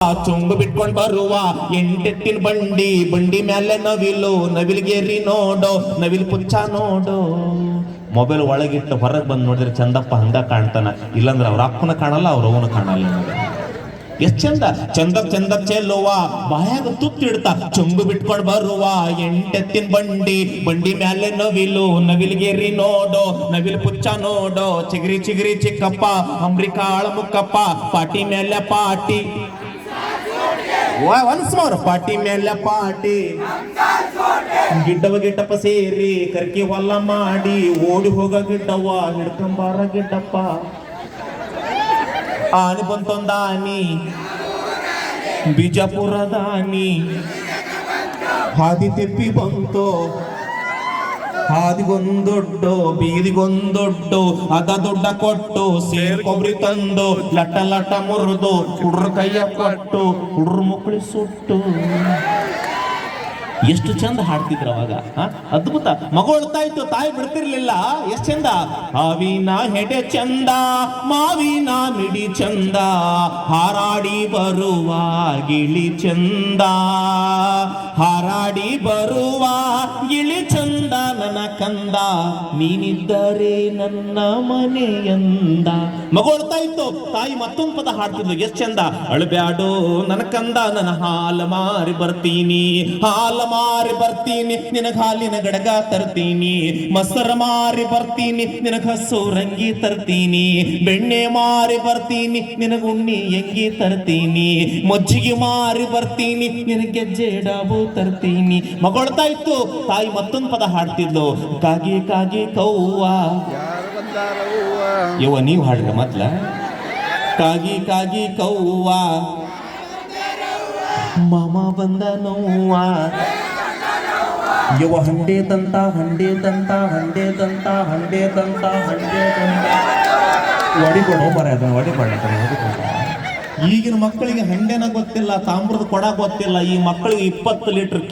ಚೊಂಬು ಬಿಟ್ಕೊಂಡ್ ಬರುವ ಎಂಟೆತ್ತಿನ ಬಂಡಿ ಮೇಲೆ ನವಿಲು ನವಿಲ್ಗೇರಿ ನೋಡೋ ನವಿಲ್ ಪುಚ್ಚ ನೋಡೋ. ಮೊಬೈಲ್ ಒಳಗಿಟ್ಟು ಹೊರಗೆ ಬಂದು ನೋಡಿದ್ರೆ ಚಂದಪ್ಪ ಹಂಗ ಕಾಣ್ತಾನ, ಇಲ್ಲಾಂದ್ರೆ ಅವ್ರ ಅಪ್ಪನ ಕಾಣಲ್ಲ, ಅವ್ರ ಅವನು ಕಾಣಲ್ಲ. ಎಷ್ಟ್ ಚಂದ ಚಂದ ಚೆಲ್ಲುವ ಬಾಯಾಗ ತುತ್ತಿಡ್ತಾ ಚೊಂಬು ಬಿಟ್ಕೊಂಡ್ ಬರುವ ಎಂಟೆತ್ತಿನ ಬಂಡಿ ಮೇಲೆ ನವಿಲು ನವಿಲ್ಗೇರಿ ನೋಡೋ ನವಿಲ್ ಪುಚ್ಚ ನೋಡೋ. ಚಿಗರಿ ಚಿಕ್ಕಪ್ಪ ಅಂಬ್ರಿಕಾಳ ಮುಕ್ಕಪ್ಪ ಪಾಟಿ ಮೇಲೆ ಪಾಟಿ ಒನ್ಸ್ ಮೋರ್ ಪಾಟಿ ಮೇಲೆ ಪಾಟಿ. ಗಿಡ್ಡಪ್ಪ ಸೇರಿ ಕರ್ಕಿ ಹೊಲ್ಲ ಮಾಡಿ ಓಡಿ ಹೋಗ ಗಿಡ್ಡವ್ವ ಹಿಡ್ಕೊಂಬಾರ ಗಿಡ್ಡಪ್ಪ. ಆನೆ ಬಂತೊಂದಾನಿ ಬಿಜಾಪುರದಾನಿ ಹಾದಿ ತೆಪ್ಪಿ ಬಂತು ಹಾದಿಗೊಂದೊಡ್ಡು ಬೀದಿಗೊಂದೊಡ್ಡು ಅದ ದುಡ್ಡ ಕೊಟ್ಟು ಸೇರ್ ಕೊಬ್ಬರಿ ತಂದು ಲಟ್ಟ ಮುರಿದು ಹುಡ್ರ ಕೈಯ ಕೊಟ್ಟು ಹುಡ್ರ ಮುಕ್ಕಳಿ ಸುಟ್ಟು. ಎಷ್ಟು ಚಂದ ಹಾಡ್ತಿದ್ರ ಅವಾಗ, ಅದ್ಭುತ. ಮಗು ಅಳ್ತಾ ಇತ್ತು, ತಾಯಿ ಬಿಡ್ತಿರ್ಲಿಲ್ಲ. ಎಷ್ಟ್ ಚಂದ. ಹಾವಿನ ಹೆಡೆ ಚಂದ ಮಾವಿನ ಮಿಡಿ ಚಂದ ಹಾರಾಡಿ ಬರುವ ಗಿಳಿ ಚಂದ ಹಾರಾಡಿ ಬರುವ ಗಿಳಿ ಚಂದ ನನ್ನ ಕಂದ ನೀನಿದ್ದರೆ ನನ್ನ ಮನೆಯಂದ. ಮಗು ಅಳ್ತಾ ಇತ್ತು, ತಾಯಿ ಮತ್ತೊಂದು ಪದ ಹಾಡ್ತಿದ್ಲು. ಎಷ್ಟ್ ಚಂದ. ಅಳ್ಬ್ಯಾಡೋ ನನ್ನ ಕಂದ ನನ್ನ ಹಾಲು ಮಾರಿ ಬರ್ತೀನಿ ಹಾಲು ಮಾರಿ ಬರ್ತೀನಿ ನಿನಗ ಹಾಲಿನ ಗಡಗ ತರ್ತೀನಿ ಮೊಸರು ಮಾರಿ ಬರ್ತೀನಿ ನಿನಗ ಹಸುರಂಗಿ ತರ್ತೀನಿ ಬೆಣ್ಣೆ ಮಾರಿ ಬರ್ತೀನಿ ನಿನಗ ಉಣ್ಣಿ ಎಂಗಿ ತರ್ತೀನಿ ಮಜ್ಜಿಗೆ ಮಾರಿ ಬರ್ತೀನಿ ನಿನಗೆ ಗೆಜ್ಜೆ ಡಾಬು ತರ್ತೀನಿ. ಮಗೊಳ್ತಾ ಇತ್ತು, ತಾಯಿ ಮತ್ತೊಂದು ಪದ ಹಾಡ್ತಿದ್ಲು. ಕಾಗಿ ಕಾಗಿ ಕವ್ವ ಯವ್ವ ನೀವು ಹಾಡ್ರ ಮೊದ್ಲ. ಕಾಗಿ ಕಾಗಿ ಕವ್ವ ಮಾಮ ಬಂದ ನೋವ ಯವ ಹಂಡೆ ತಂತ ಹೊಡಿಕೊಂಡು ಮರ ಅದನ್ನ ಹೊಡಿಬೇಡ. ಈಗಿನ ಮಕ್ಕಳಿಗೆ ಹಂಡೆನ ಗೊತ್ತಿಲ್ಲ, ತಾಮ್ರದ ಕೊಡ ಗೊತ್ತಿಲ್ಲ. ಈ ಮಕ್ಕಳಿಗೆ 20 ಲೀಟರ್